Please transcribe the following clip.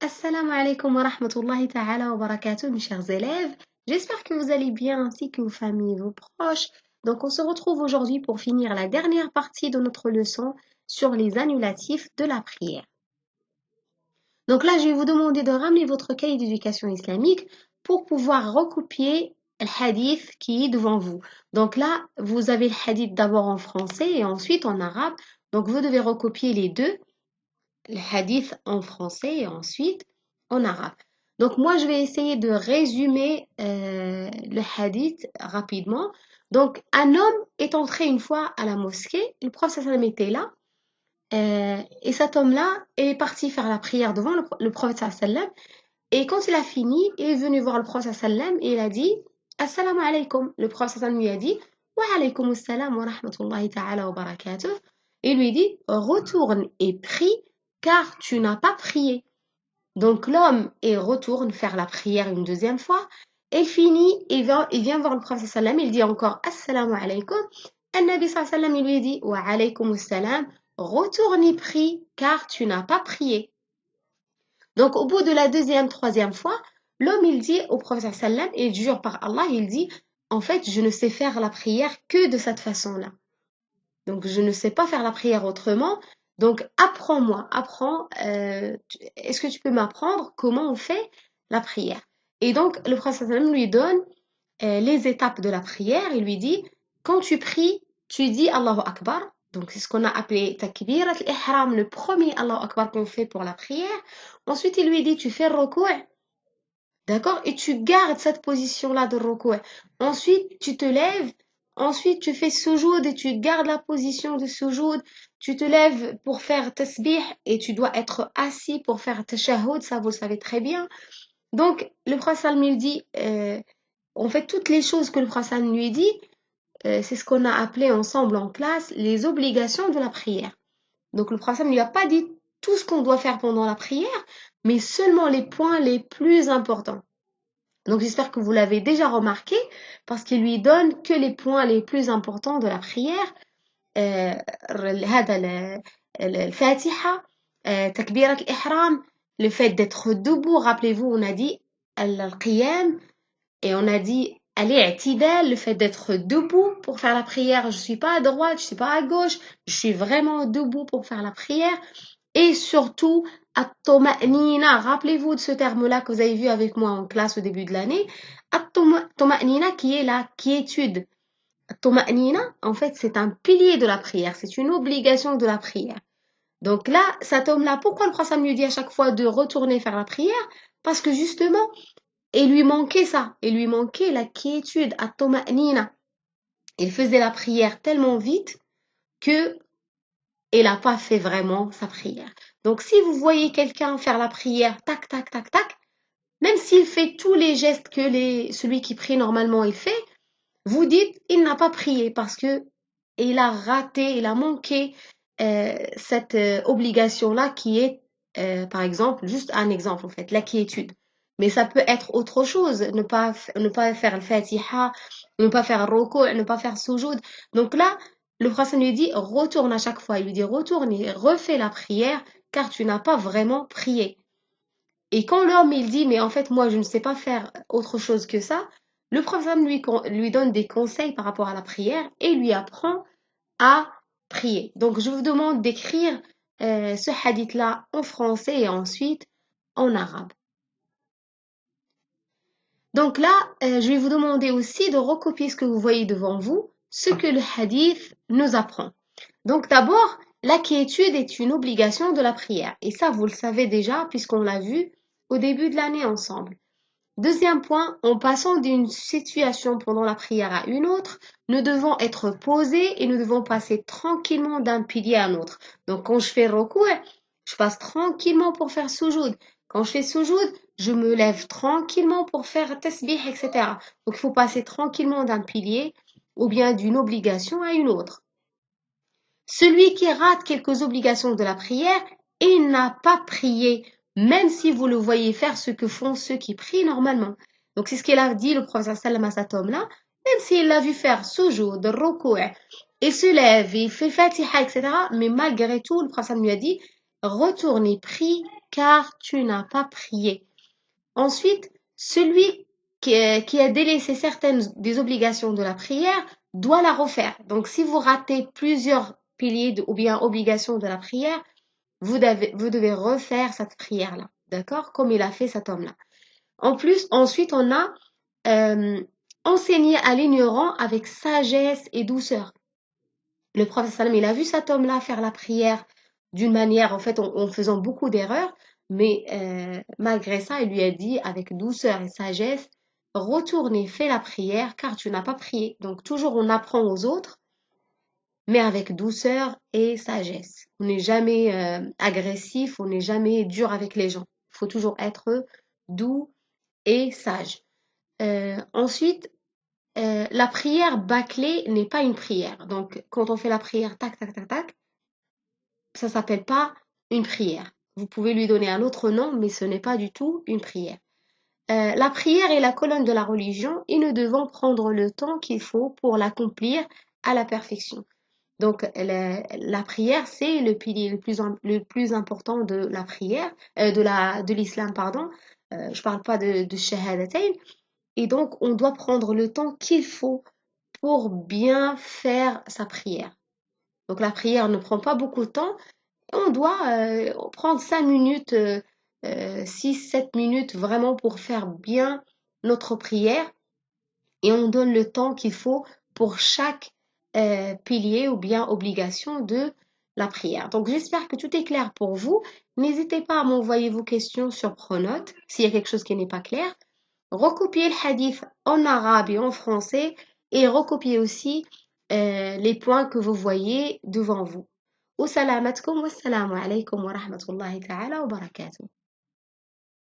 Assalamu alaikum wa rahmatullahi ta'ala wa barakatuh, mes chers élèves. J'espère que vous allez bien ainsi que vos familles et vos proches. Donc, on se retrouve aujourd'hui pour finir la dernière partie de notre leçon sur les annulatifs de la prière. Donc là, je vais vous demander de ramener votre cahier d'éducation islamique pour pouvoir recopier le hadith qui est devant vous. Donc là, vous avez le hadith d'abord en français et ensuite en arabe. Donc, vous devez recopier les deux, le hadith en français et ensuite en arabe. Donc moi, je vais essayer de résumer le hadith rapidement. Donc, un homme est entré une fois à la mosquée, le prophète sallam était là, et cet homme-là est parti faire la prière devant le prophète sallam, et quand il a fini, il est venu voir le prophète sallam et il a dit Assalamu alaikum. Le prophète sallam lui a dit Wa alaykum assalam wa rahmatullahi ta'ala wa barakatuh. Et il lui dit Retourne et prie car tu n'as pas prié. Donc l'homme retourne faire la prière une deuxième fois. Et finit, il vient voir le prophète sallam, il dit encore Assalamu alaikum. Nabi sallam, il lui dit Wa alaykum assalam. Retourne et prie car tu n'as pas prié. Donc au bout de la deuxième, troisième fois, l'homme il dit au prophète sallam, et il jure par Allah, il dit en fait je ne sais faire la prière que de cette façon-là. Donc je ne sais pas faire la prière autrement. Donc apprends-moi, est-ce que tu peux m'apprendre comment on fait la prière? Et donc le prophète sallam lui donne les étapes de la prière. Il lui dit quand tu pries, tu dis Allahu Akbar. Donc c'est ce qu'on a appelé takbir al-ihram, le premier Allahu Akbar qu'on fait pour la prière. Ensuite il lui dit tu fais ruku', d'accord? Et tu gardes cette position-là de ruku'. Ensuite tu te lèves. Ensuite, tu fais sujoud et tu gardes la position de sujoud. Tu te lèves pour faire tasbih et tu dois être assis pour faire tashahhud, ça vous le savez très bien. Donc, le prophète sallam dit, en fait, toutes les choses que le prophète sallam lui dit, c'est ce qu'on a appelé ensemble en classe les obligations de la prière. Donc, le prophète sallam ne lui a pas dit tout ce qu'on doit faire pendant la prière, mais seulement les points les plus importants. Donc j'espère que vous l'avez déjà remarqué parce qu'il lui donne que les points les plus importants de la prière. هذا الفاتحة, تكبيرة الإحرام, le fait d'être debout. Rappelez-vous, on a dit al-qiyam et on a dit al-i'tidal, le fait d'être debout pour faire la prière. Je suis pas à droite, je suis pas à gauche, je suis vraiment debout pour faire la prière. Et surtout, at-toma'nina. Rappelez-vous de ce terme-là que vous avez vu avec moi en classe au début de l'année. At-toma'nina qui est la quiétude. At-toma'nina, en fait, c'est un pilier de la prière. C'est une obligation de la prière. Donc là, cet homme-là, pourquoi le prophète lui dit à chaque fois de retourner faire la prière? Parce que justement, il lui manquait ça. Il lui manquait la quiétude, at-toma'nina. Il faisait la prière tellement vite que il n'a pas fait vraiment sa prière. Donc, si vous voyez quelqu'un faire la prière, tac, tac, tac, tac, même s'il fait tous les gestes que celui qui prie normalement il fait, vous dites, il n'a pas prié parce que il a raté, il a manqué cette obligation-là qui est, par exemple, juste un exemple en fait, la quiétude. Mais ça peut être autre chose, ne pas faire le fatiha, ne pas faire ruku', ne pas faire sujoud. Donc là, le prophète lui dit, retourne à chaque fois. Il lui dit, retourne et refais la prière, car tu n'as pas vraiment prié. Et quand l'homme, il dit, mais en fait, moi, je ne sais pas faire autre chose que ça, le prophète lui donne des conseils par rapport à la prière et lui apprend à prier. Donc, je vous demande d'écrire ce hadith-là en français et ensuite en arabe. Donc là, je vais vous demander aussi de recopier ce que vous voyez devant vous, ce que le hadith nous apprend. Donc d'abord, la quiétude est une obligation de la prière. Et ça, vous le savez déjà puisqu'on l'a vu au début de l'année ensemble. Deuxième point, en passant d'une situation pendant la prière à une autre, nous devons être posés et nous devons passer tranquillement d'un pilier à un autre. Donc quand je fais ruku', je passe tranquillement pour faire sujoud. Quand je fais sujoud, je me lève tranquillement pour faire tasbih, etc. Donc il faut passer tranquillement d'un pilier ou bien d'une obligation à une autre. Celui qui rate quelques obligations de la prière, il n'a pas prié, même si vous le voyez faire ce que font ceux qui prient normalement. Donc c'est ce qu'il a dit le prophète sallam à cet homme-là, même s'il l'a vu faire sujoud, ruku', il se lève, il fait fatiha, etc. Mais malgré tout, le prophète lui a dit, retourne et prie, car tu n'as pas prié. Ensuite, celui qui a délaissé certaines des obligations de la prière doit la refaire. Donc, si vous ratez plusieurs piliers ou bien obligations de la prière, vous devez refaire cette prière-là. D'accord? Comme il a fait cet homme-là. En plus, ensuite, on a euh, enseigné à l'ignorant avec sagesse et douceur. Le prophète sallam, il a vu cet homme-là faire la prière d'une manière, en fait, en faisant beaucoup d'erreurs, mais malgré ça, il lui a dit avec douceur et sagesse, retourne et fais la prière car tu n'as pas prié. Donc toujours on apprend aux autres, mais avec douceur et sagesse. On n'est jamais agressif, on n'est jamais dur avec les gens. Il faut toujours être doux et sage. Ensuite, la prière bâclée n'est pas une prière. Donc, quand on fait la prière tac, tac, tac, tac, ça s'appelle pas une prière. Vous pouvez lui donner un autre nom, mais ce n'est pas du tout une prière. La prière est la colonne de la religion et nous devons prendre le temps qu'il faut pour l'accomplir à la perfection. Donc, la prière, c'est le pilier le plus important de la prière, de l'islam, pardon. Je parle pas de shahadatayn. Et donc, on doit prendre le temps qu'il faut pour bien faire sa prière. Donc, la prière ne prend pas beaucoup de temps. On doit prendre 5 minutes, 6, 7 minutes vraiment pour faire bien notre prière. Et on donne le temps qu'il faut pour chaque pilier ou bien obligation de la prière. Donc, j'espère que tout est clair pour vous. N'hésitez pas à m'envoyer vos questions sur Pronote s'il y a quelque chose qui n'est pas clair. Recopiez le hadith en arabe et en français et recopiez aussi les points que vous voyez devant vous. Wassalamatkum wassalamu alaikum wa rahmatullahi ta'ala wa barakatuh.